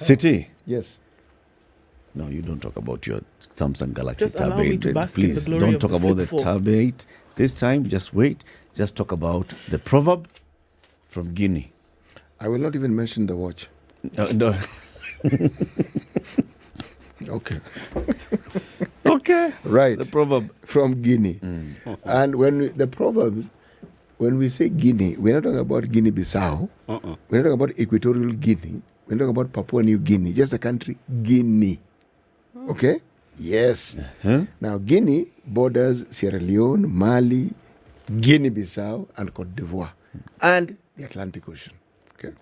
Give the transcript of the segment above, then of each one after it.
City. Yes. No, you don't talk about your Samsung Galaxy Just Tab allow me 8. to bask in the Please, glory don't of talk the about the faithful. Tab 8. This time, just wait. Just talk about the proverb from Guinea. I will not even mention the watch. No. Okay. Okay. Right. The proverb. From Guinea. And the proverbs, when we say Guinea, we're not talking about Guinea-Bissau. We're not talking about Equatorial Guinea. We're not talking about Papua New Guinea. Just the country Guinea. Okay? Yes. Now, Guinea borders Sierra Leone, Mali, Guinea-Bissau, and Cote d'Ivoire, and the Atlantic Ocean. Okay?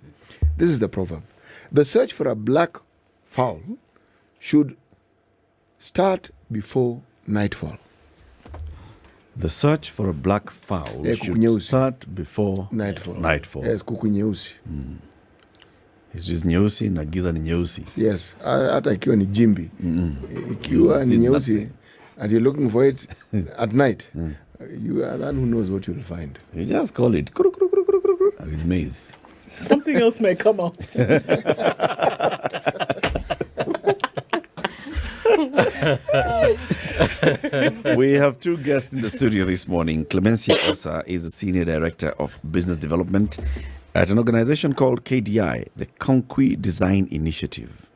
This is the proverb. The search for a black fowl should start before nightfall. The search for a black fowl Yeah, should kukunyeusi. start before Nightfall. Yes, kuku nyeusi. It's just nyeusi na giza ni nyeusi. Yes, hata ikiwa ni jimbi. Ikiwa ni nyeusi and you're looking for it at night, you are the one who knows what you'll find. You just call it kuru, kuru, kuru, kuru, kuru, kuru, and it's maize. Something else may come out. We have two guests in the studio this morning. Clemencia Osa is the Senior Director of Business Development at an organization called KDI, the Conqui Design Initiative.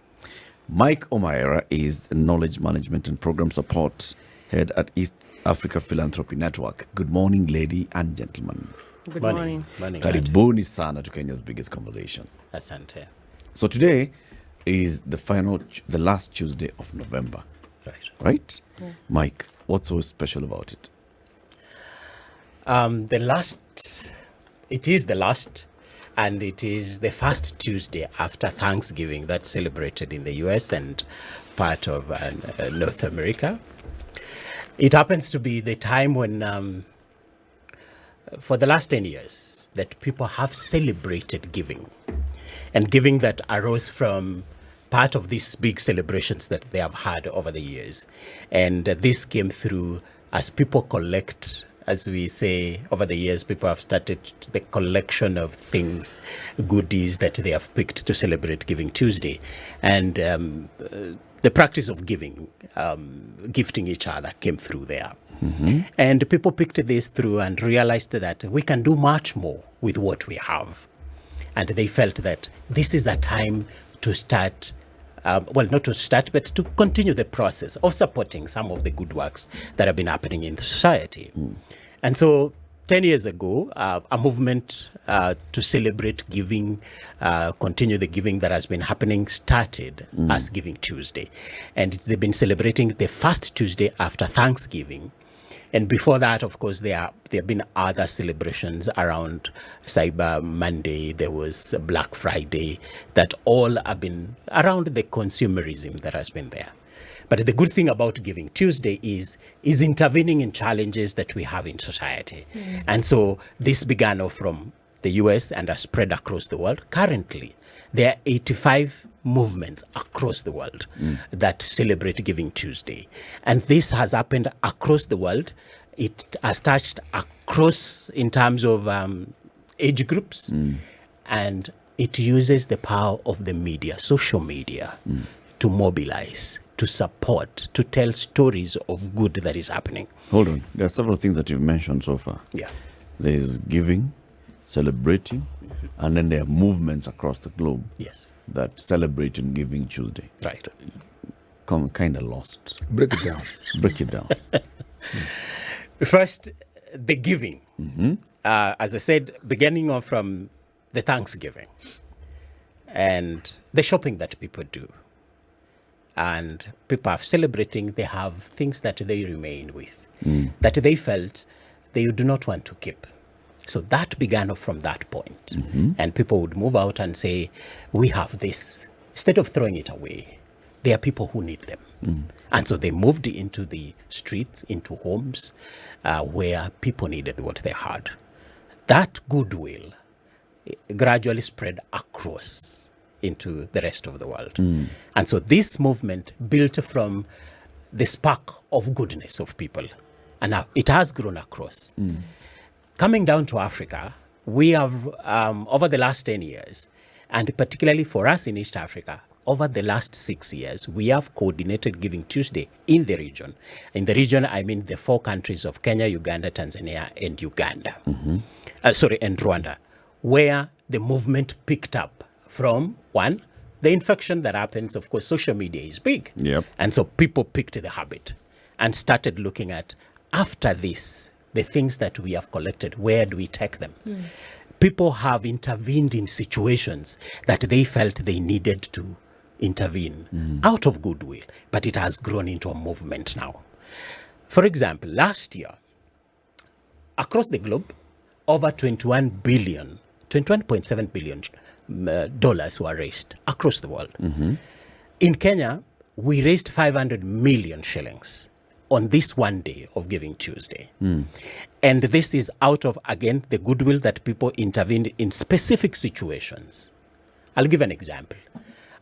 Mike Omaira is the Knowledge Management and Program Support Head at East Africa Philanthropy Network. Good morning, lady and gentlemen. Good morning. Karibuni sana to Kenya's biggest conversation. Asante. So today is the last Tuesday of November. Right? Yeah. Mike, what's so special about it? It is the last, and it is the first Tuesday after Thanksgiving that's celebrated in the US and part of North America. It happens to be the time when, for the last 10 years, that people have celebrated giving, and giving that arose from part of these big celebrations that they have had over the years. And this came through as people collect, as we say, over the years, people have started the collection of things, goodies that they have picked to celebrate Giving Tuesday. And the practice of giving, gifting each other came through there. And people picked this through and realized that we can do much more with what we have. And they felt that this is a time to start, not to start, but to continue the process of supporting some of the good works that have been happening in the society. And so 10 years ago, a movement to celebrate giving, continue the giving that has been happening, started as Giving Tuesday. And they've been celebrating the first Tuesday after Thanksgiving. And before that, of course, there have been other celebrations around Cyber Monday. There was Black Friday, that all have been around the consumerism that has been there. But the good thing about Giving Tuesday is intervening in challenges that we have in society. And so this began off from the US and has spread across the world. Currently, there are 85 movements across the world that celebrate Giving Tuesday. And this has happened across the world. It has touched across in terms of age groups, and it uses the power of the media, social media, to mobilize, to support, to tell stories of good that is happening. Hold on. There are several things that you've mentioned so far. Yeah. There is giving, celebrating, and then there are movements across the globe that celebrate in Giving Tuesday. Right. Kind of lost. Break it down. Break it down. First, the giving. As I said, beginning on from the Thanksgiving and the shopping that people do. And people are celebrating, they have things that they remain with, that they felt they do not want to keep. So that began from that point. And people would move out and say, we have this. Instead of throwing it away, there are people who need them. And so they moved into the streets, into homes where people needed what they had. That goodwill gradually spread across into the rest of the world. And so this movement built from the spark of goodness of people. And now it has grown across. Coming down to Africa, we have, over the last 10 years, and particularly for us in East Africa, over the last 6 years, we have coordinated Giving Tuesday in the region. In the region, I mean the 4 countries of Kenya, Uganda, Tanzania, and Uganda. And Rwanda, where the movement picked up from, one, the infection that happens. Of course, social media is big. Yep. And so people picked the habit and started looking at, after this, the things that we have collected, where do we take them? People have intervened in situations that they felt they needed to intervene out of goodwill, but it has grown into a movement now. For example, last year, across the globe, over 21.7 billion dollars were raised across the world. In Kenya, we raised 500 million shillings on this one day of Giving Tuesday. And this is out of, again, the goodwill that people intervened in specific situations. I'll give an example.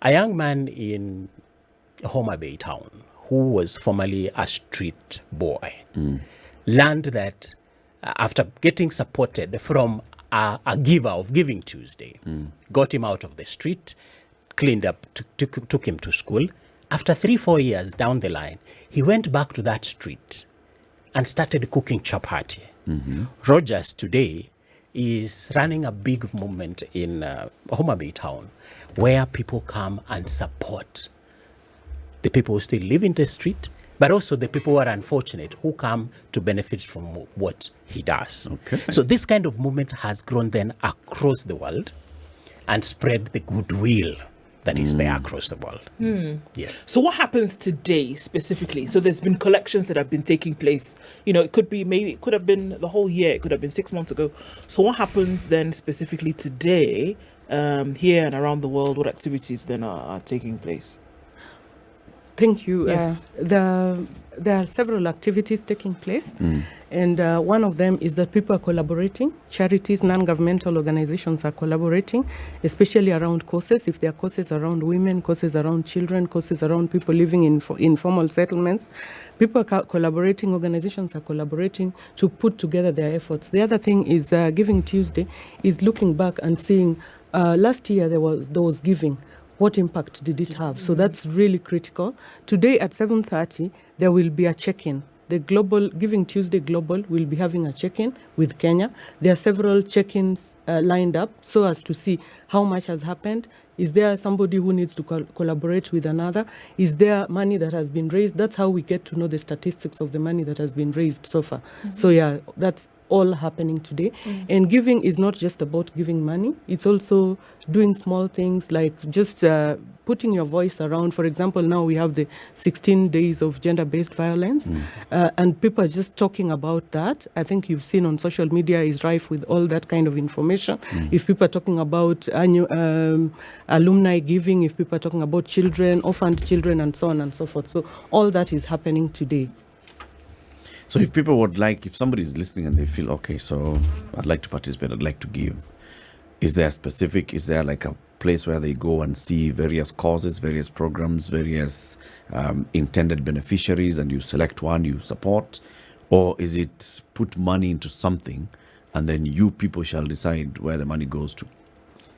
A young man in Homa Bay town, who was formerly a street boy, learned that after getting supported from a giver of Giving Tuesday, got him out of the street, cleaned up, took him to school. After 3-4 years down the line, he went back to that street and started cooking chapati. Rogers today is running a big movement in Homa Bay town, where people come and support the people who still live in the street, but also the people who are unfortunate, who come to benefit from what he does. Okay. So this kind of movement has grown then across the world and spread the goodwill that is there across the world. Yes. So what happens today specifically? So there's been collections that have been taking place. You know, it could have been the whole year. It could have been 6 months ago. So what happens then specifically today, here and around the world? What activities then are taking place? Thank you. Yes. There are several activities taking place, and one of them is that people are collaborating. Charities, non-governmental organizations are collaborating, especially around causes. If there are causes around women, causes around children, causes around people living in informal settlements, people are collaborating, organizations are collaborating to put together their efforts. The other thing is Giving Tuesday is looking back and seeing last year there was giving. What impact did it have? So that's really critical. Today at 7:30, there will be a check-in. The Global Giving Tuesday Global will be having a check-in with Kenya. There are several check-ins lined up so as to see how much has happened. Is there somebody who needs to collaborate with another? Is there money that has been raised? That's how we get to know the statistics of the money that has been raised so far. So yeah, that's all happening today. And giving is not just about giving money. It's also doing small things like just putting your voice around. For example, now we have the 16 days of gender-based violence, and people are just talking about that. I think you've seen on social media is rife with all that kind of information. If people are talking about alumni giving, if people are talking about children, orphaned children, and so on and so forth. So all that is happening today. So if people would like, if somebody is listening and they feel, okay, so I'd like to participate, I'd like to give, is there like a place where they go and see various causes, various programs, various intended beneficiaries, and you select one you support? Or is it put money into something and then you people shall decide where the money goes to?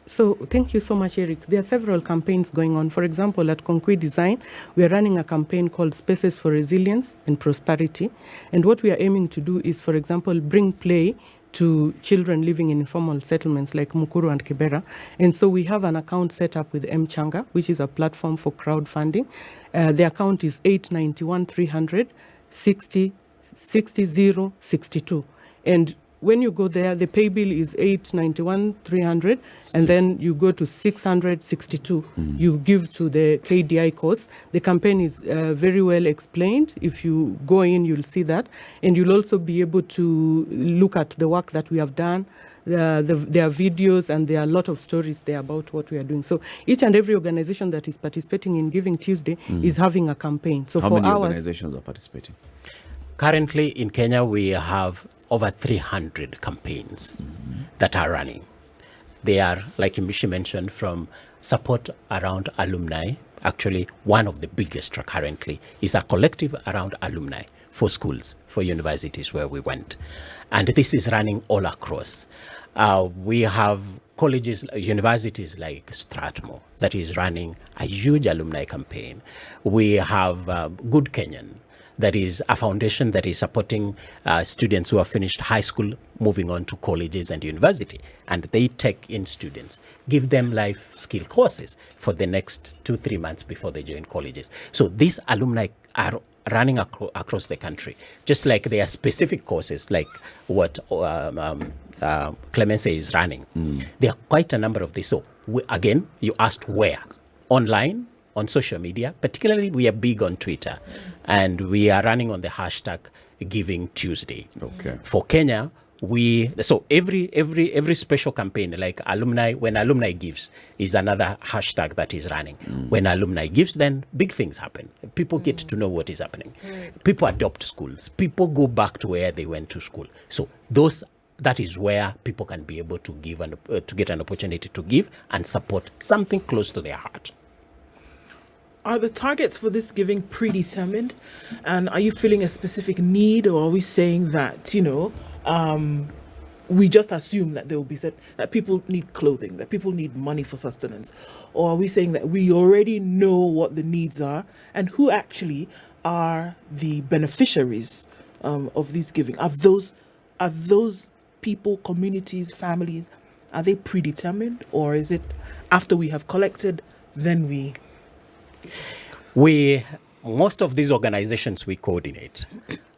So thank you so much, Eric. There are several campaigns going on. For example, at Concrete Design, we are running a campaign called Spaces for Resilience and Prosperity. And what we are aiming to do is, for example, bring play to children living in informal settlements like Mukuru and Kibera. And so we have an account set up with Mchanga, which is a platform for crowdfunding. The account is 891 300 60 62. And when you go there, the pay bill is 891 300, and then you go to 662. You give to the KDI cause. The campaign is very well explained. If you go in, you'll see that, and you'll also be able to look at the work that we have done. There are videos, and there are a lot of stories there about what we are doing. So each and every organization that is participating in Giving Tuesday is having a campaign. So How for many ours, organizations are participating? Currently in Kenya, we have over 300 campaigns that are running. They are, like Imishi mentioned, from support around alumni. Actually, one of the biggest currently is a collective around alumni for schools, for universities where we went. And this is running all across. We have colleges, universities like Strathmore that is running a huge alumni campaign. We have Good Kenyan, that is a foundation that is supporting students who have finished high school, moving on to colleges and university. And they take in students, give them life skill courses for the next 2-3 months before they join colleges. So these alumni are running across the country, just like there are specific courses like what Clemency is running. There are quite a number of these. So again, you asked where? Online, on social media, particularly we are big on Twitter, and we are running on the hashtag Giving Tuesday. Okay. For Kenya, so every special campaign, like alumni, when alumni gives, is another hashtag that is running. When alumni gives, then big things happen. People get to know what is happening. People adopt schools. People go back to where they went to school. So that is where people can be able to give to get an opportunity to give and support something close to their heart. Are the targets for this giving predetermined? And are you feeling a specific need, or are we saying that, we just assume that there will be that people need clothing, that people need money for sustenance? Or are we saying that we already know what the needs are and who actually are the beneficiaries of these giving? Are those people, communities, families, are they predetermined, or is it after we have collected, then most of these organizations we coordinate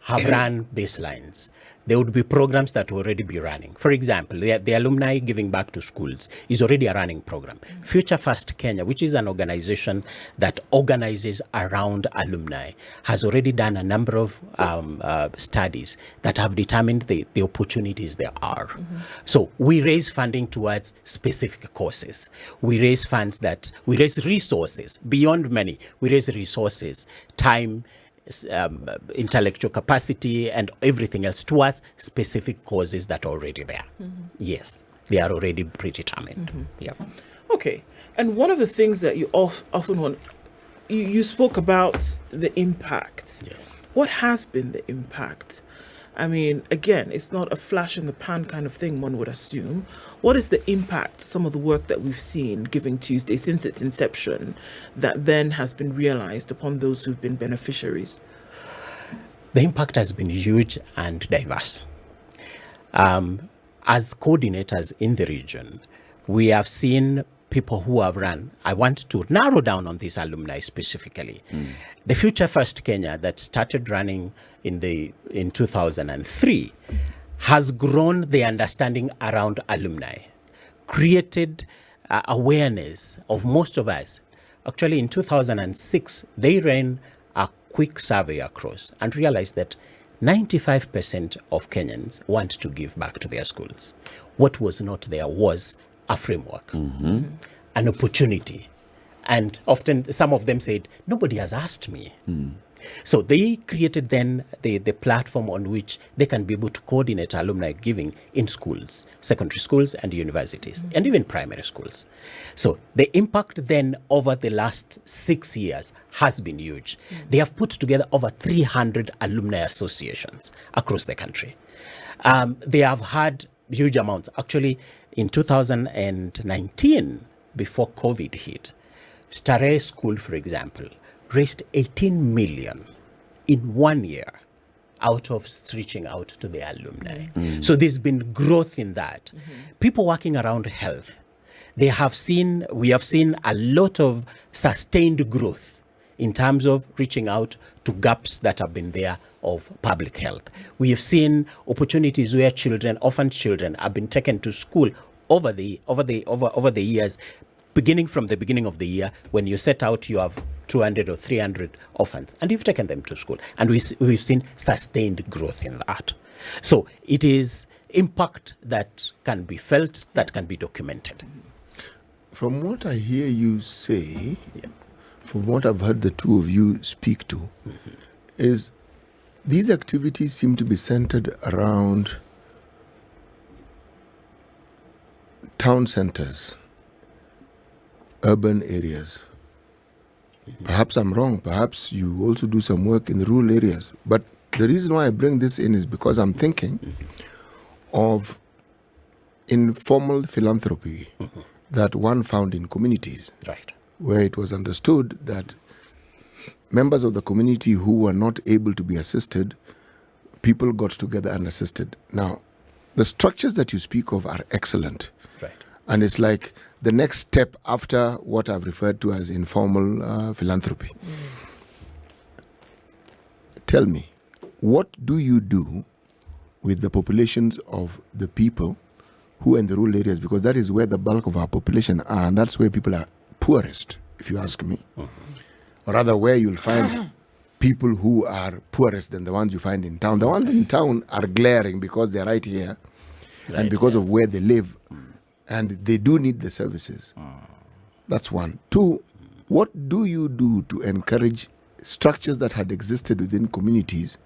have run baselines. There would be programs that will already be running. For example, the Alumni Giving Back to Schools is already a running program. Future First Kenya, which is an organization that organizes around alumni, has already done a number of studies that have determined the opportunities there are. So we raise funding towards specific courses. We raise resources beyond money. We raise resources, time, intellectual capacity, and everything else towards specific causes that are already there. Yes, they are already predetermined. Yeah. Okay. And one of the things that you often want, you spoke about the impact. Yes. What has been the impact? I mean, again, it's not a flash in the pan kind of thing, one would assume. What is the impact, some of the work that we've seen Giving Tuesday since its inception, that then has been realized upon those who've been beneficiaries? The impact has been huge and diverse. As coordinators in the region, we have seen people who have run. I want to narrow down on these alumni specifically. The Future First Kenya that started running in 2003 has grown the understanding around alumni, created awareness of most of us. Actually, in 2006, they ran a quick survey across and realized that 95% of Kenyans want to give back to their schools. What was not there was a framework, an opportunity. And often some of them said, nobody has asked me. So they created then the platform on which they can be able to coordinate alumni giving in schools, secondary schools and universities, and even primary schools. So the impact then over the last 6 years has been huge. They have put together over 300 alumni associations across the country. They have had huge amounts. Actually, in 2019, before COVID hit, Starehe School, for example, raised 18 million in 1 year out of reaching out to the alumni. So there's been growth in that. People working around health, we have seen a lot of sustained growth in terms of reaching out to gaps that have been there of public health. We have seen opportunities where orphan children have been taken to school over the years. Beginning from the beginning of the year, when you set out, you have 200 or 300 orphans, and you've taken them to school. And we've seen sustained growth in that. So it is impact that can be felt, that can be documented. From what I hear you say, from what I've heard the two of you speak to, is these activities seem to be centered around town centers, urban areas. Perhaps I'm wrong. Perhaps you also do some work in the rural areas. But the reason why I bring this in is because I'm thinking of informal philanthropy that one found in communities, Right. where it was understood that members of the community who were not able to be assisted, people got together and assisted. Now, the structures that you speak of are excellent. Right. And it's like the next step after what I've referred to as informal philanthropy. Tell me, what do you do with the populations of the people who are in the rural areas? Because that is where the bulk of our population are, and that's where people are poorest, if you ask me. Or rather, where you'll find people who are poorest than the ones you find in town. The ones in town are glaring because they're right here and because of where they live, and they do need the services. That's one. Two, what do you do to encourage structures that had existed within communities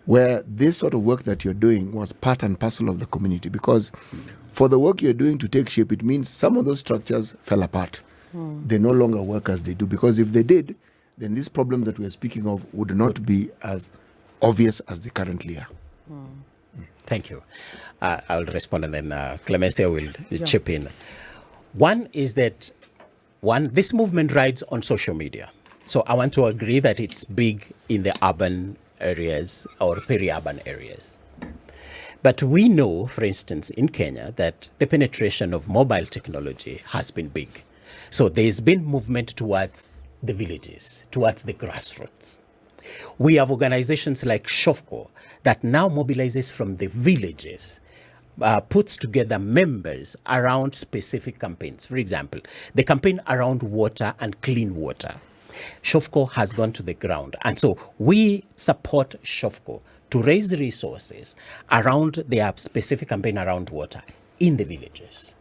where this sort of work that you're doing was part and parcel of the community? Because for the work you're doing to take shape, it means some of those structures fell apart. They no longer work as they do. Because if they did, then these problems that we're speaking of would not be as obvious as they currently are. Thank you. I'll respond, and then Clemencia will chip in. One is that, this movement rides on social media. So I want to agree that it's big in the urban areas or peri-urban areas. But we know, for instance, in Kenya, that the penetration of mobile technology has been big. So there's been movement towards the villages, towards the grassroots. We have organizations like SHOFCO that now mobilizes from the villages, puts together members around specific campaigns. For example, the campaign around water and clean water. SHOFCO has gone to the ground. And so we support SHOFCO to raise resources around their specific campaign around water in the villages.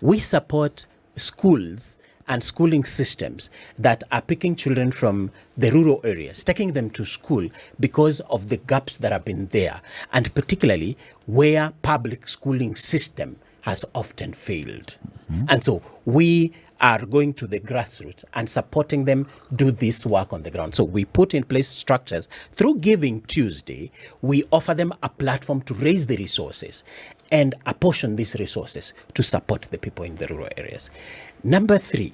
We support schools and schooling systems that are picking children from the rural areas, taking them to school because of the gaps that have been there, and particularly where public schooling system has often failed. And so we are going to the grassroots and supporting them do this work on the ground. So we put in place structures. Through Giving Tuesday, we offer them a platform to raise the resources and apportion these resources to support the people in the rural areas. Number 3,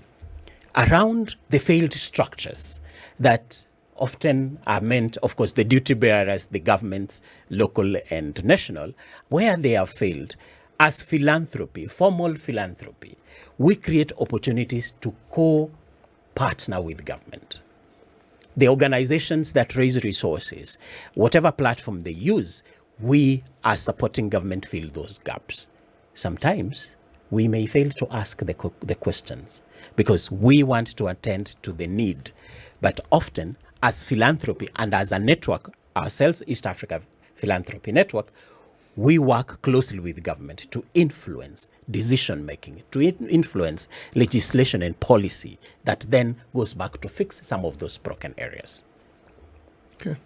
around the failed structures that often are meant, of course, the duty bearers, the governments, local and national, where they have failed, as philanthropy, formal philanthropy, we create opportunities to co-partner with government. The organizations that raise resources, whatever platform they use, we are supporting government fill those gaps. Sometimes we may fail to ask the questions because we want to attend to the need. But often, as philanthropy and as a network, ourselves, East Africa Philanthropy Network, we work closely with government to influence decision-making, to influence legislation and policy that then goes back to fix some of those broken areas. Okay.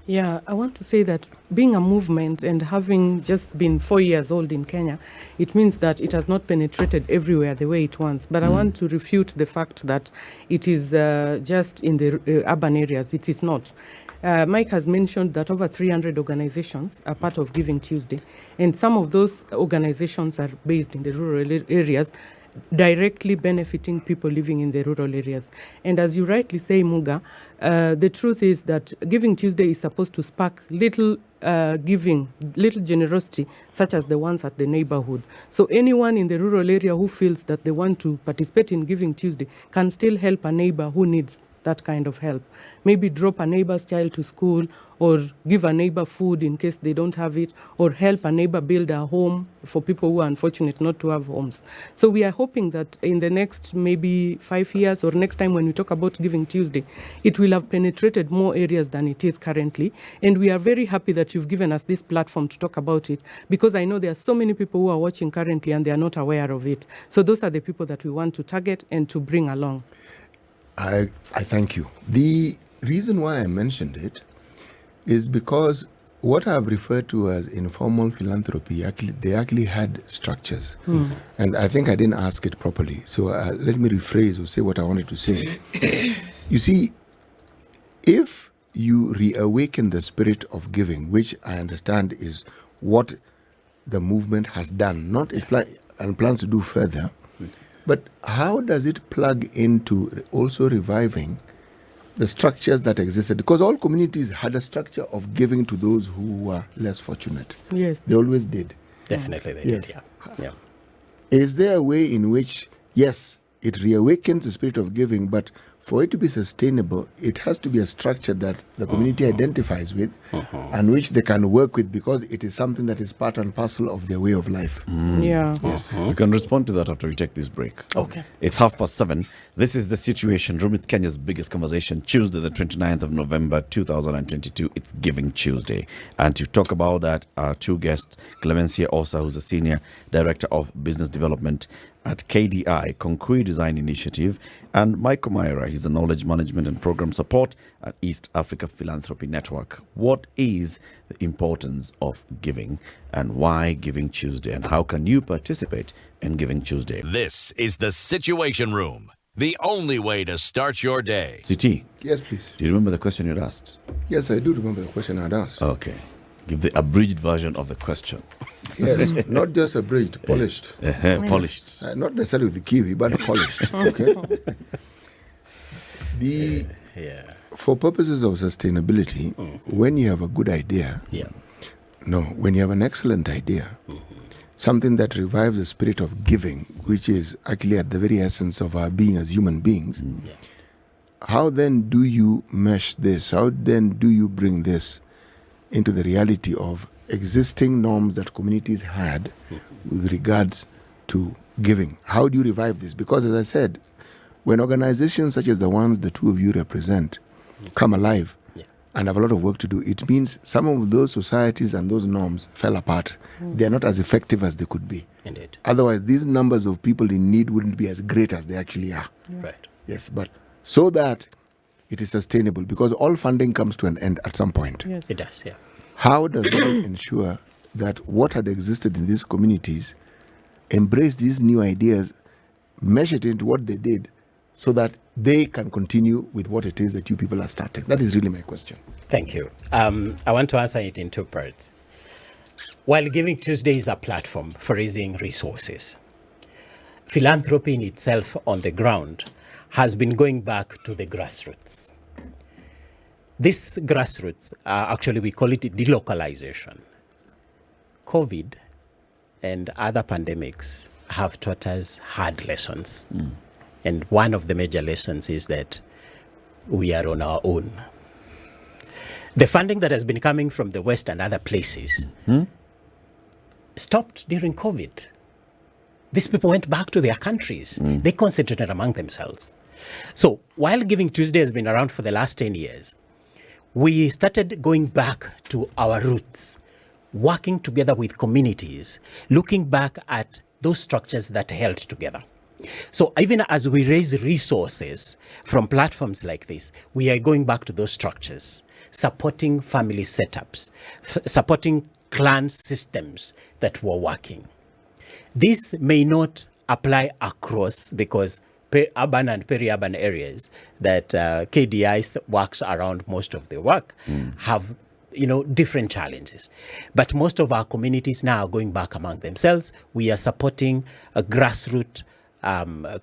Yeah, I want to say that being a movement and having just been 4 years old in Kenya, it means that it has not penetrated everywhere the way it wants. But I want to refute the fact that it is just in the urban areas. It is not. Mike has mentioned that over 300 organizations are part of Giving Tuesday, and some of those organizations are based in the rural areas, directly benefiting people living in the rural areas. And as you rightly say, Muga, the truth is that Giving Tuesday is supposed to spark little giving, little generosity, such as the ones at the neighborhood. So anyone in the rural area who feels that they want to participate in Giving Tuesday can still help a neighbor who needs that kind of help. Maybe drop a neighbor's child to school, or give a neighbor food in case they don't have it, or help a neighbor build a home for people who are unfortunate not to have homes. So we are hoping that in the next maybe 5 years, or next time when we talk about Giving Tuesday, it will have penetrated more areas than it is currently. And we are very happy that you've given us this platform to talk about it, because I know there are so many people who are watching currently and they are not aware of it. So those are the people that we want to target and to bring along. I thank you. The reason why I mentioned it is because what I've referred to as informal philanthropy, they actually had structures. And I think I didn't ask it properly. So let me rephrase or say what I wanted to say. You see, if you reawaken the spirit of giving, which I understand is what the movement has done, not its plan and plans to do further, but how does it plug into also reviving the structures that existed? Because all communities had a structure of giving to those who were less fortunate. Yes. They always did. Definitely they Yes. did, yeah. Is there a way in which, yes, it reawakens the spirit of giving, but for it to be sustainable, it has to be a structure that the community identifies with and which they can work with, because it is something that is part and parcel of their way of life. Yeah. We can respond to that after we take this break. Okay. It's 7:30. This is The Situation Room. It's Kenya's biggest conversation. Tuesday, the 29th of November, 2022. It's Giving Tuesday. And to talk about that, our two guests, Clemencia Osa, who's a Senior Director of Business Development at KDI, Concrete Design Initiative, and Mike Omaira, he's a Knowledge Management and Program Support at East Africa Philanthropy Network. What is the importance of giving, and why Giving Tuesday, and how can you participate in Giving Tuesday? This is The Situation Room, the only way to start your day. CT, Yes, please. do you remember the question you'd asked? Yes, I do remember the question I'd asked. Okay. Give the abridged version of the question. Yes, not just abridged, polished. Polished. Not necessarily with the kiwi, but polished. Okay. For purposes of sustainability, when you have a good idea, when you have an excellent idea, something that revives the spirit of giving, which is actually at the very essence of our being as human beings, how then do you mesh this? How then do you bring this into the reality of existing norms that communities had with regards to giving? How do you revive this? Because as I said, when organizations such as the ones the two of you represent come alive and have a lot of work to do, it means some of those societies and those norms fell apart. They are not as effective as they could be. Indeed. Otherwise, these numbers of people in need wouldn't be as great as they actually are. Right. Yes, but so that it is sustainable, because all funding comes to an end at some point. Yes. It does, yeah. How does one ensure that what had existed in these communities embrace these new ideas, mesh it into what they did, so that they can continue with what it is that you people are starting? That is really my question. Thank you. I want to answer it in two parts. While Giving Tuesday is a platform for raising resources, philanthropy in itself on the ground has been going back to the grassroots. This grassroots, actually we call it delocalization. COVID and other pandemics have taught us hard lessons. And one of the major lessons is that we are on our own. The funding that has been coming from the West and other places stopped during COVID. These people went back to their countries. They concentrated among themselves. So while Giving Tuesday has been around for the last 10 years, we started going back to our roots, working together with communities, looking back at those structures that held together. So even as we raise resources from platforms like this, we are going back to those structures, supporting family setups, supporting clan systems that were working. This may not apply across, because urban and peri-urban areas that KDI works around, most of the work have different challenges. But most of our communities now are going back among themselves. We are supporting a grassroots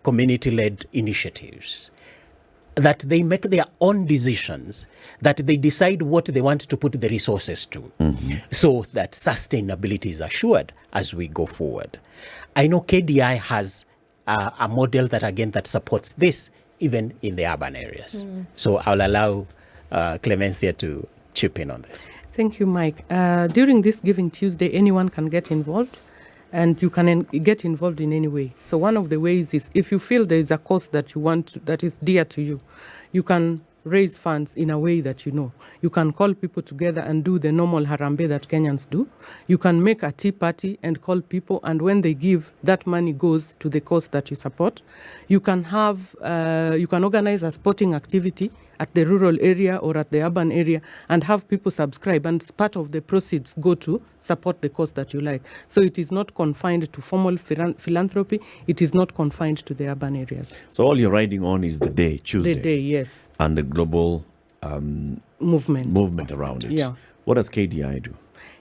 community-led initiatives that they make their own decisions, that they decide what they want to put the resources to, so that sustainability is assured as we go forward. I know KDI has a model that supports this even in the urban areas. So I'll allow Clemencia to chip in on this. Thank you, Mike. During this Giving Tuesday, anyone can get involved, and you can get involved in any way. So one of the ways is, if you feel there is a cause that you want that is dear to you, you can raise funds in a way that you know. You can call people together and do the normal harambe that Kenyans do. You can make a tea party and call people, and when they give, that money goes to the cause that you support. You can have, you can organize a sporting activity at the rural area or at the urban area and have people subscribe, and part of the proceeds go to support the cause that you like. So it is not confined to formal philanthropy. It is not confined to the urban areas. So all you're riding on is the day, Tuesday. The day, yes. And the global Movement around it. Yeah. What does KDI do?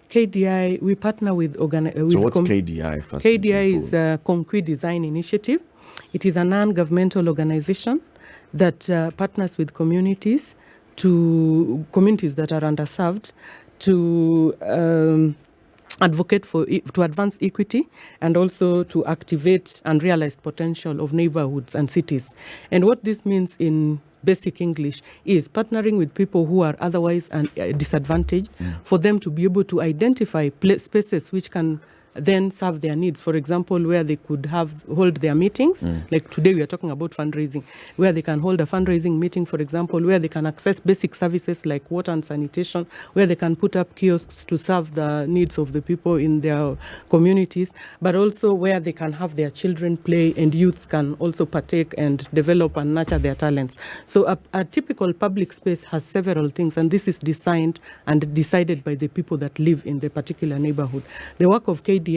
KDI, we partner with So what's KDI first? KDI is a Concrete Design Initiative. It is a non-governmental organization that partners with communities that are underserved to advocate to advance equity and also to activate and realize potential of neighborhoods and cities. And what this means in basic English is partnering with people who are otherwise disadvantaged for them to be able to identify spaces which can then serve their needs. For example, where they could hold their meetings, like today we are talking about fundraising, where they can hold a fundraising meeting, for example, where they can access basic services like water and sanitation, where they can put up kiosks to serve the needs of the people in their communities, but also where they can have their children play and youths can also partake and develop and nurture their talents. So a typical public space has several things, and this is designed and decided by the people that live in the particular neighborhood. The work of KDI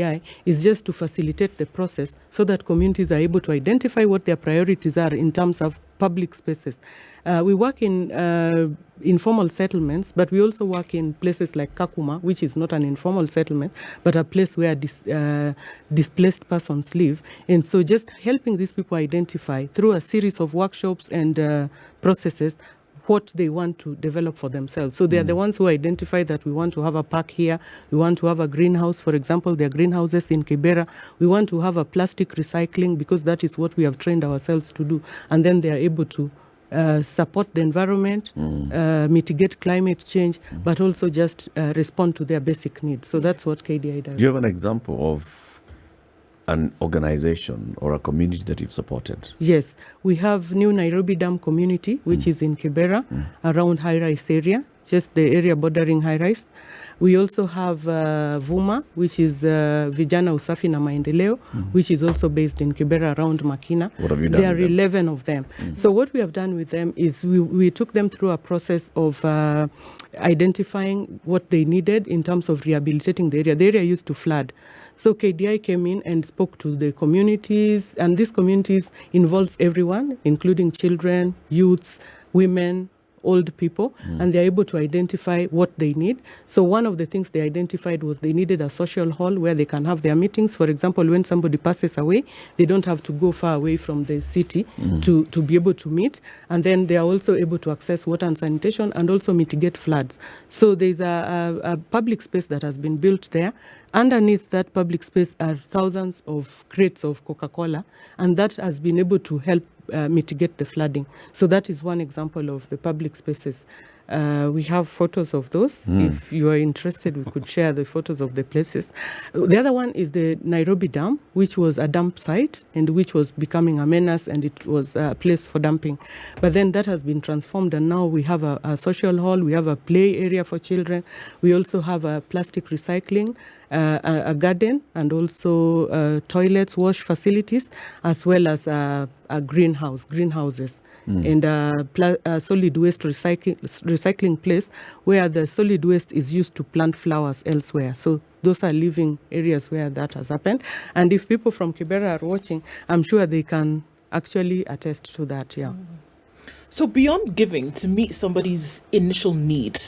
is just to facilitate the process so that communities are able to identify what their priorities are in terms of public spaces. We work in informal settlements, but we also work in places like Kakuma, which is not an informal settlement, but a place where displaced persons live. And so just helping these people identify through a series of workshops and processes what they want to develop for themselves. So they are the ones who identify that we want to have a park here, we want to have a greenhouse. For example, there are greenhouses in Kibera. We want to have a plastic recycling because that is what we have trained ourselves to do. And then they are able to support the environment, mitigate climate change, but also just respond to their basic needs. So that's what KDI does. Do you have an example of an organization or a community that you've supported? Yes, we have New Nairobi Dam Community, which is in Kibera, around high-rise area, just the area bordering high-rise. We also have Vuma, which is Vijana Usafi na Maendeleo, which is also based in Kibera around Makina. What have you done? There are with them? 11 of them. So what we have done with them is we took them through a process of identifying what they needed in terms of rehabilitating the area. The area used to flood. So KDI came in and spoke to the communities, and these communities involves everyone, including children, youths, women, old people, and they're able to identify what they need. So one of the things they identified was they needed a social hall where they can have their meetings. For example, when somebody passes away, they don't have to go far away from the city to be able to meet. And then they are also able to access water and sanitation and also mitigate floods. So there's a public space that has been built there. Underneath that public space are thousands of crates of Coca-Cola, and that has been able to help mitigate the flooding. So that is one example of the public spaces. We have photos of those. If you are interested, we could share the photos of the places. The other one is the Nairobi Dam, which was a dump site and which was becoming a menace, and it was a place for dumping. But then that has been transformed, and now we have a social hall, we have a play area for children. We also have a plastic recycling, a garden, and also toilets, wash facilities, as well as a greenhouses, and a solid waste recycling place where the solid waste is used to plant flowers elsewhere. So those are living areas where that has happened. And if people from Kibera are watching, I'm sure they can actually attest to that, yeah. So beyond giving to meet somebody's initial need,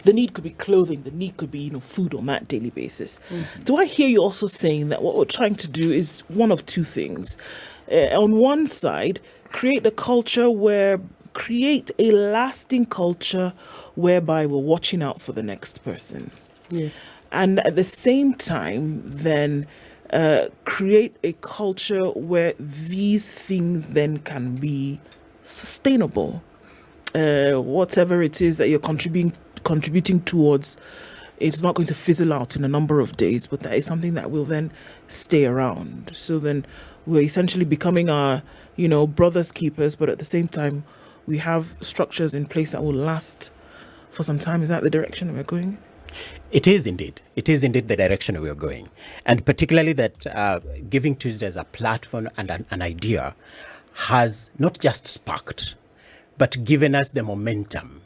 the need could be clothing, the need could be, food on that daily basis. Do I hear you also saying that what we're trying to do is one of two things? On one side, create a lasting culture whereby we're watching out for the next person. Yes. And at the same time, then create a culture where these things then can be sustainable. Whatever it is that you're contributing towards, it's not going to fizzle out in a number of days, but that is something that will then stay around. So then we're essentially becoming our, brothers keepers, but at the same time, we have structures in place that will last for some time. Is that the direction we're going? It is indeed. It is indeed the direction we are going. And particularly that Giving Tuesday as a platform and an idea has not just sparked, but given us the momentum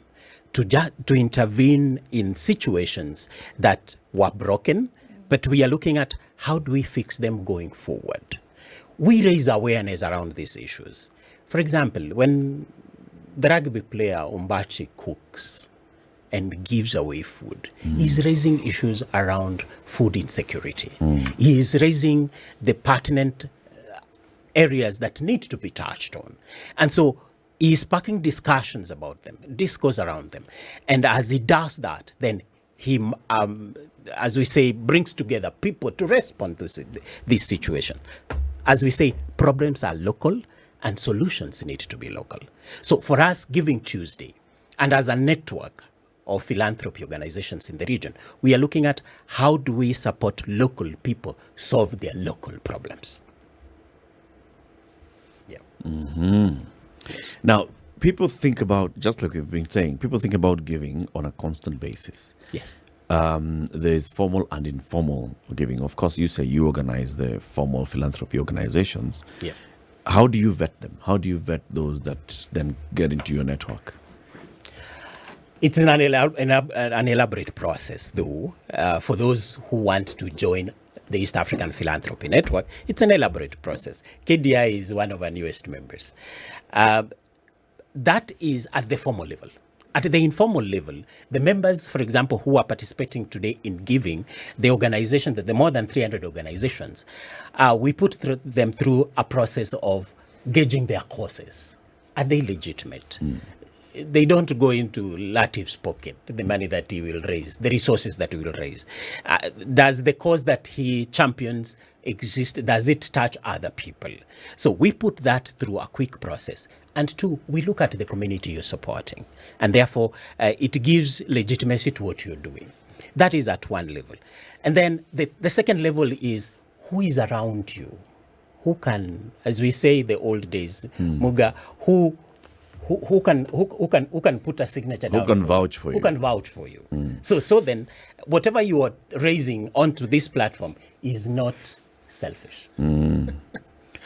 to intervene in situations that were broken, but we are looking at how do we fix them going forward. We raise awareness around these issues. For example, when the rugby player Umbachi cooks, and gives away food. He's raising issues around food insecurity. He is raising the pertinent areas that need to be touched on. And so he's sparking discussions about them, discourse around them. And as he does that, then he, as we say, brings together people to respond to this situation. As we say, problems are local and solutions need to be local. So for us, Giving Tuesday, and as a network of philanthropy organizations in the region, we are looking at how do we support local people solve their local problems. Yeah. Now, people think about, just like we've been saying, people think about giving on a constant basis. Yes. There's formal and informal giving. Of course, you say you organize the formal philanthropy organizations. Yeah. How do you vet them? How do you vet those that then get into your network? It's an elaborate process, though. For those who want to join the East African Philanthropy Network, it's an elaborate process. KDI is one of our newest members. That is at the formal level. At the informal level, the members, for example, who are participating today in giving, the organization, the more than 300 organizations, we put them through a process of gauging their causes. Are they legitimate? They don't go into Latif's pocket, the money that he will raise, the resources that he will raise. Does the cause that he champions exist? Does it touch other people? So we put that through a quick process. And two, we look at the community you're supporting. And therefore, it gives legitimacy to what you're doing. That is at one level. And then the second level is who is around you? Who can, as we say the old days, Muga, who can put a signature down? Who can vouch for you? Who can vouch for you? So then, whatever you are raising onto this platform is not selfish.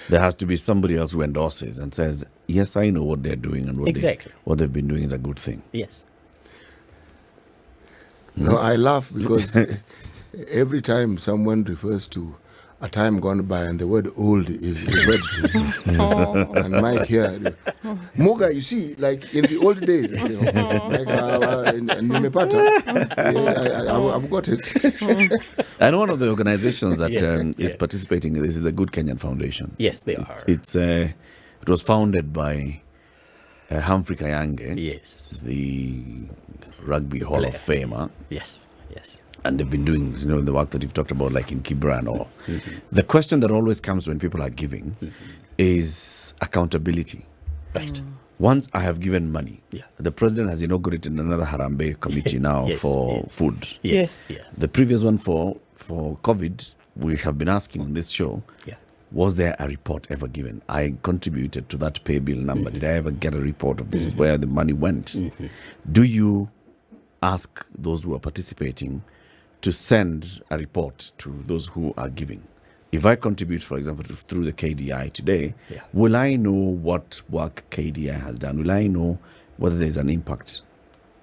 There has to be somebody else who endorses and says, yes, I know what they're doing and what they've been doing is a good thing. Yes. No, I laugh because every time someone refers to a time gone by and the word old is read. And Mike here, Moga, you see, like in the old days, I've got it. And one of the organizations that is participating in this is the Good Kenyan Foundation. Yes, they are. It was founded by Humphrey Kayange, Yes. the Rugby Hall of Famer. Yes, yes. And they've been doing, the work that you've talked about, like in Kibra or the question that always comes when people are giving is accountability. Right. Once I have given money, Yeah. the president has inaugurated another Harambee committee now for food. Yes. Yes. Yeah. The previous one for COVID, we have been asking on this show, Yeah. was there a report ever given? I contributed to that pay bill number. Did I ever get a report of this is where the money went? Do you ask those who are participating to send a report to those who are giving? If I contribute, for example, through the KDI today, will I know what work KDI has done? Will I know whether there's an impact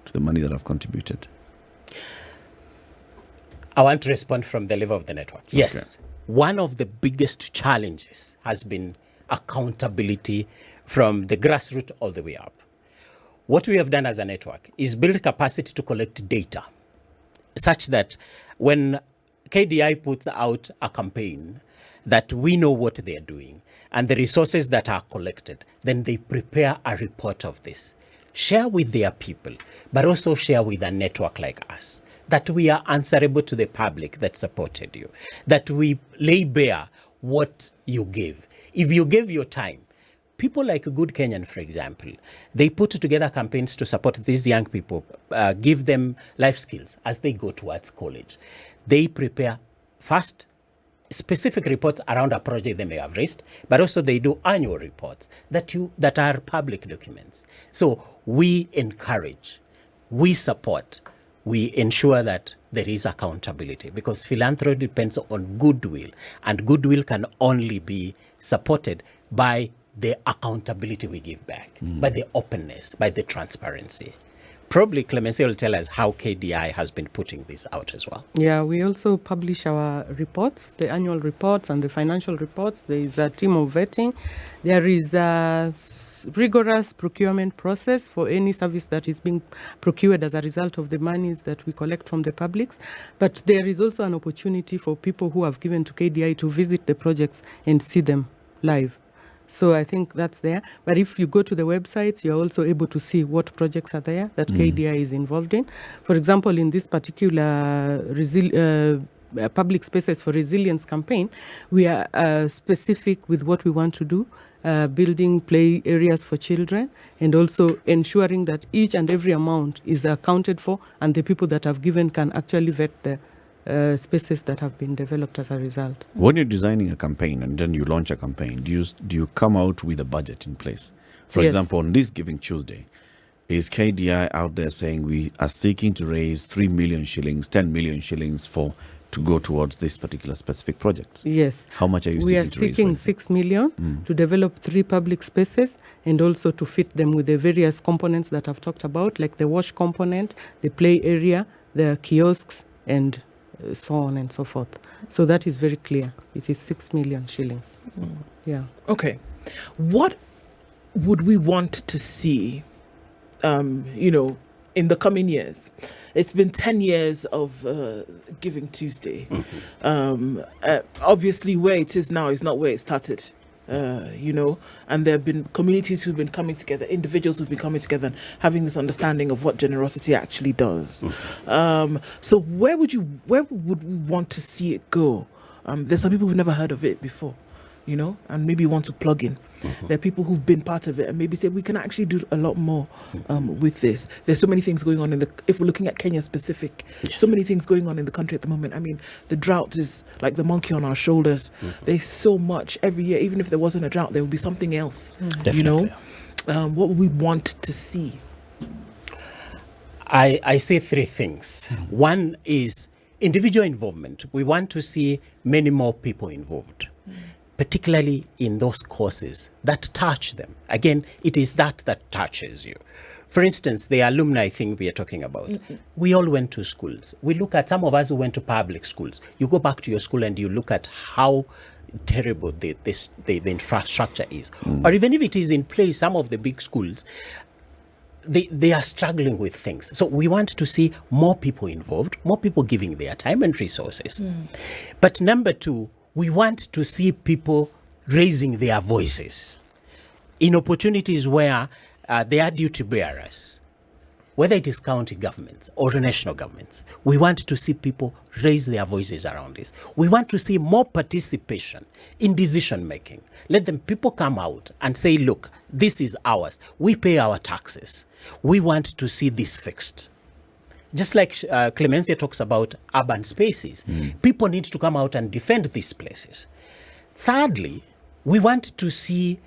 to the money that I've contributed? I want to respond from the level of the network. Yes. Okay. One of the biggest challenges has been accountability from the grassroots all the way up. What we have done as a network is build capacity to collect data such that when KDI puts out a campaign, that we know what they are doing and the resources that are collected, then they prepare a report of this, share with their people, but also share with a network like us, that we are answerable to the public that supported you, that we lay bare what you gave. If you gave your time, people like Good Kenyan, for example, they put together campaigns to support these young people, give them life skills as they go towards college. They prepare first specific reports around a project they may have raised, but also they do annual reports that are public documents. So we encourage, we support, we ensure that there is accountability, because philanthropy depends on goodwill, and goodwill can only be supported by the accountability we give back, by the openness, by the transparency. Probably Clemency will tell us how KDI has been putting this out as well. Yeah, we also publish our reports, the annual reports and the financial reports. There is a team of vetting. There is rigorous procurement process for any service that is being procured as a result of the monies that we collect from the publics. But there is also an opportunity for people who have given to KDI to visit the projects and see them live. So I think that's there. But if you go to the websites, you're also able to see what projects are there that KDI is involved in. For example, in this particular Public Spaces for Resilience campaign, we are specific with what we want to do, building play areas for children, and also ensuring that each and every amount is accounted for, and the people that have given can actually vet the spaces that have been developed as a result. When you're designing a campaign and then you launch a campaign, do you come out with a budget in place? For Yes. example, on this Giving Tuesday, is KDI out there saying we are seeking to raise 3 million shillings, 10 million shillings to go towards this particular specific project? Yes. How much are you We are seeking to raise? seeking 6 million to develop 3 public spaces and also to fit them with the various components that I've talked about, like the wash component, the play area, the kiosks, and so on and so forth. So that is very clear. It is 6 million shillings. Yeah. Okay. What would we want to see, in the coming years? It's been 10 years of Giving Tuesday. Obviously, where it is now is not where it started. And there have been communities who've been coming together, individuals who've been coming together and having this understanding of what generosity actually does. So where would we want to see it go? There's some people who've never heard of it before, and maybe want to plug in. There are people who've been part of it and maybe say we can actually do a lot more with this. There's so many things going on if we're looking at Kenya specific, so many things going on in the country at the moment. I mean, the drought is like the monkey on our shoulders. There's so much every year. Even if there wasn't a drought, there would be something else. Definitely. What would we want to see? I say 3 things. One is individual involvement. We want to see many more people involved, particularly in those causes that touch them. Again, it is that touches you. For instance, the alumni thing we are talking about. We all went to schools. We look at some of us who went to public schools. You go back to your school and you look at how terrible the infrastructure is. Or even if it is in place, some of the big schools, they are struggling with things. So we want to see more people involved, more people giving their time and resources. But number 2, we want to see people raising their voices in opportunities where they are duty bearers, whether it is county governments or national governments. We want to see people raise their voices around this. We want to see more participation in decision making. Let people come out and say, look, this is ours. We pay our taxes. We want to see this fixed. Just like Clemencia talks about urban spaces, people need to come out and defend these places. Thirdly, we want to see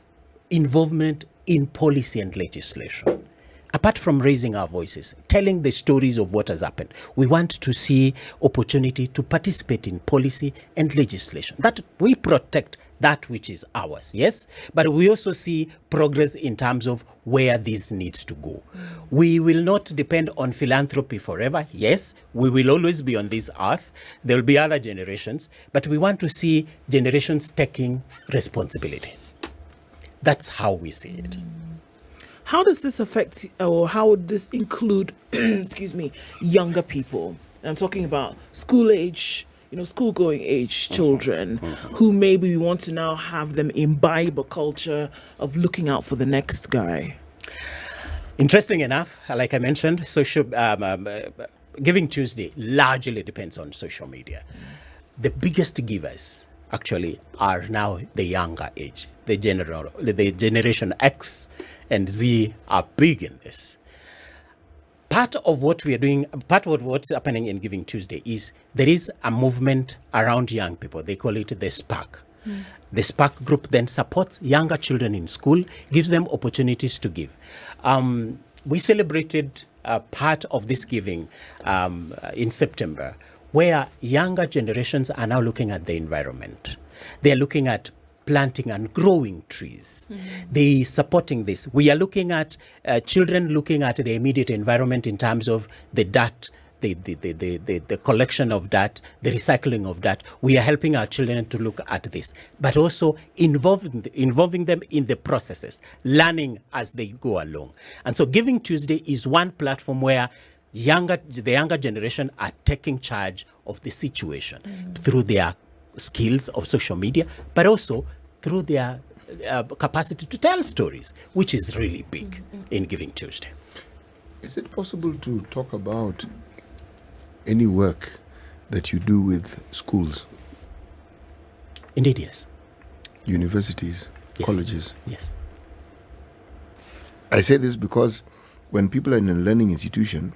involvement in policy and legislation. Apart from raising our voices, telling the stories of what has happened, we want to see opportunity to participate in policy and legislation, that we protect that which is ours, yes? But we also see progress in terms of where this needs to go. We will not depend on philanthropy forever, yes? We will always be on this earth. There will be other generations, but we want to see generations taking responsibility. That's how we see it. How does this affect, or how would this include, younger people? I'm talking about school age, school-going age children who maybe we want to now have them imbibe a culture of looking out for the next guy. Interesting enough, like I mentioned, Giving Tuesday largely depends on social media. The biggest givers actually are now the younger age. The generation X and Z are big in this. Part of what we are doing, part of what's happening in Giving Tuesday is there is a movement around young people. They call it the Spark. The Spark group then supports younger children in school, gives them opportunities to give. We celebrated part of this giving in September, where younger generations are now looking at the environment. They are looking at planting and growing trees. They supporting this. We are looking at children looking at the immediate environment in terms of the dirt the collection of that, the recycling of that. We are helping our children to look at this, but also involving them in the processes, learning as they go along. And so Giving Tuesday is one platform where the younger generation are taking charge of the situation through their skills of social media, but also through their capacity to tell stories, which is really big in Giving Tuesday. Is it possible to talk about any work that you do with schools, Indeed, yes. universities, Yes. colleges? Yes. I say this because when people are in a learning institution,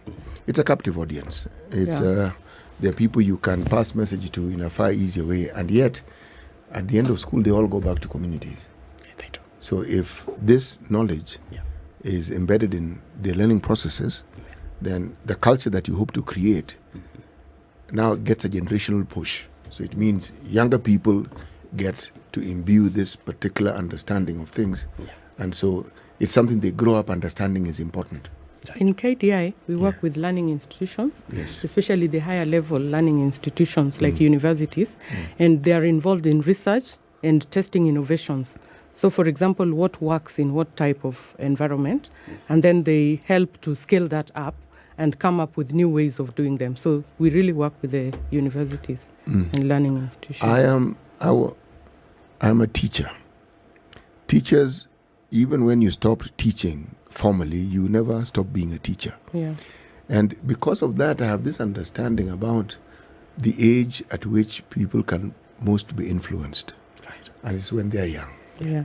it's a captive audience. It's there are people you can pass message to in a far easier way, and yet at the end of school they all go back to communities. Yeah, they do. So if this knowledge Yeah. is embedded in the learning processes, then the culture that you hope to create now gets a generational push. So it means younger people get to imbue this particular understanding of things. Yeah. And so it's something they grow up understanding is important. In KDI, we work with learning institutions, Yes. especially the higher level learning institutions like universities, and they are involved in research and testing innovations. So, for example, what works in what type of environment, and then they help to scale that up and come up with new ways of doing them. So we really work with the universities and learning institutions. I'm a teacher. Teachers, even when you stop teaching formally, you never stop being a teacher. Yeah. And because of that, I have this understanding about the age at which people can most be influenced. Right. And it's when they're young. Yeah.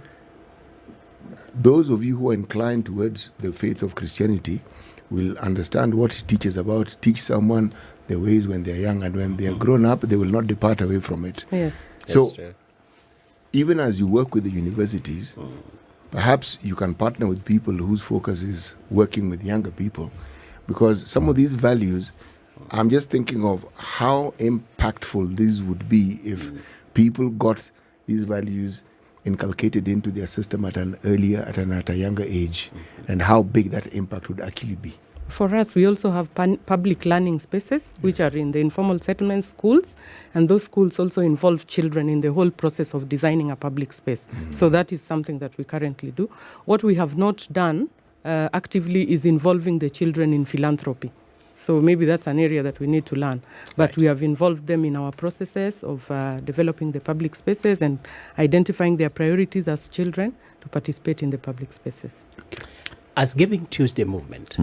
Those of you who are inclined towards the faith of Christianity will understand what it teaches about. Teach someone the ways when they're young, and when they're grown up, they will not depart away from it. Yes. So, even as you work with the universities, perhaps you can partner with people whose focus is working with younger people, because some of these values, I'm just thinking of how impactful this would be if people got these values inculcated into their system at a younger age, and how big that impact would actually be. For us, we also have public learning spaces, which are in the informal settlement schools, and those schools also involve children in the whole process of designing a public space. So that is something that we currently do. What we have not done actively is involving the children in philanthropy. So maybe that's an area that we need to learn. But we have involved them in our processes of developing the public spaces and identifying their priorities as children to participate in the public spaces. As Giving Tuesday movement,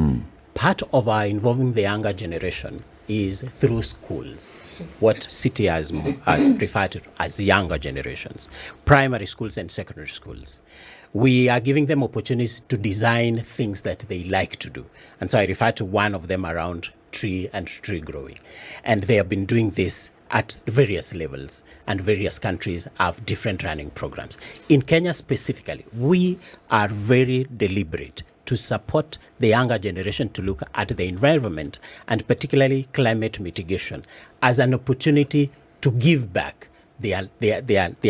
part of our involving the younger generation is through schools, what City has referred to as younger generations, primary schools and secondary schools. We are giving them opportunities to design things that they like to do. And so I refer to one of them around tree and tree growing. And they have been doing this at various levels, and various countries have different running programs. In Kenya specifically, we are very deliberate to support the younger generation to look at the environment, and particularly climate mitigation, as an opportunity to give back their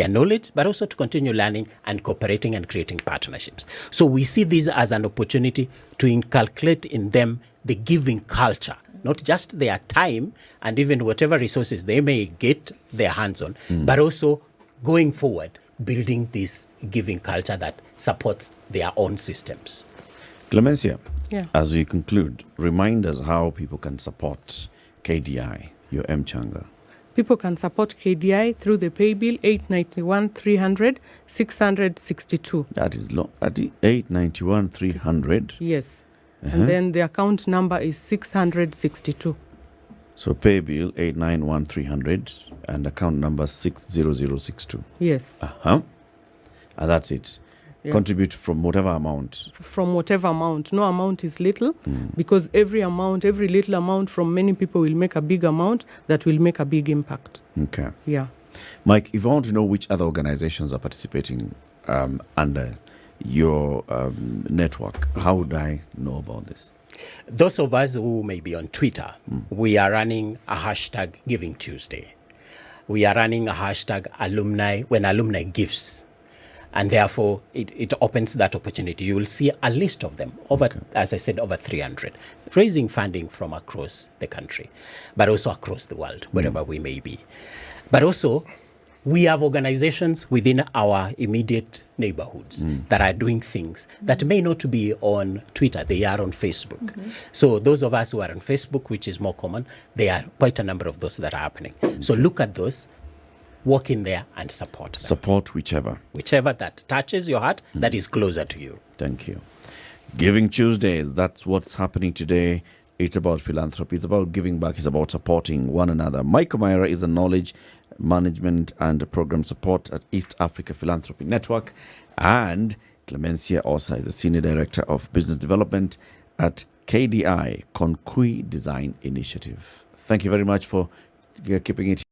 knowledge, but also to continue learning and cooperating and creating partnerships. So we see this as an opportunity to inculcate in them the giving culture, not just their time and even whatever resources they may get their hands on, but also going forward, building this giving culture that supports their own systems. Clemencia, Yeah. as we conclude, remind us how people can support KDI, your M-Changa. People can support KDI through the pay bill 891 300 662. That is 891 300. Yes. And then the account number is 662. So pay bill 891 300 and account number 60062. Yes. And that's it. Yeah. Contribute from whatever amount. From whatever amount. No amount is little, because every little amount from many people will make a big amount that will make a big impact. Okay. Yeah. Mike, if I want to know which other organizations are participating under your network, how would I know about this? Those of us who may be on Twitter, we are running a hashtag Giving Tuesday. We are running a hashtag alumni when alumni gives. And therefore, it opens that opportunity. You will see a list of them, as I said, over 300, raising funding from across the country, but also across the world, wherever we may be. But also, we have organizations within our immediate neighborhoods that are doing things that may not be on Twitter, they are on Facebook. So those of us who are on Facebook, which is more common, there are quite a number of those that are happening. So look at those, walk in there and support them. Support whichever. Whichever that touches your heart, that is closer to you. Thank you. Giving Tuesdays, that's what's happening today. It's about philanthropy. It's about giving back. It's about supporting one another. Mike O'Meara is a knowledge management and program support at East Africa Philanthropy Network. And Clemencia Osa is the Senior Director of Business Development at KDI, Concui Design Initiative. Thank you very much for keeping it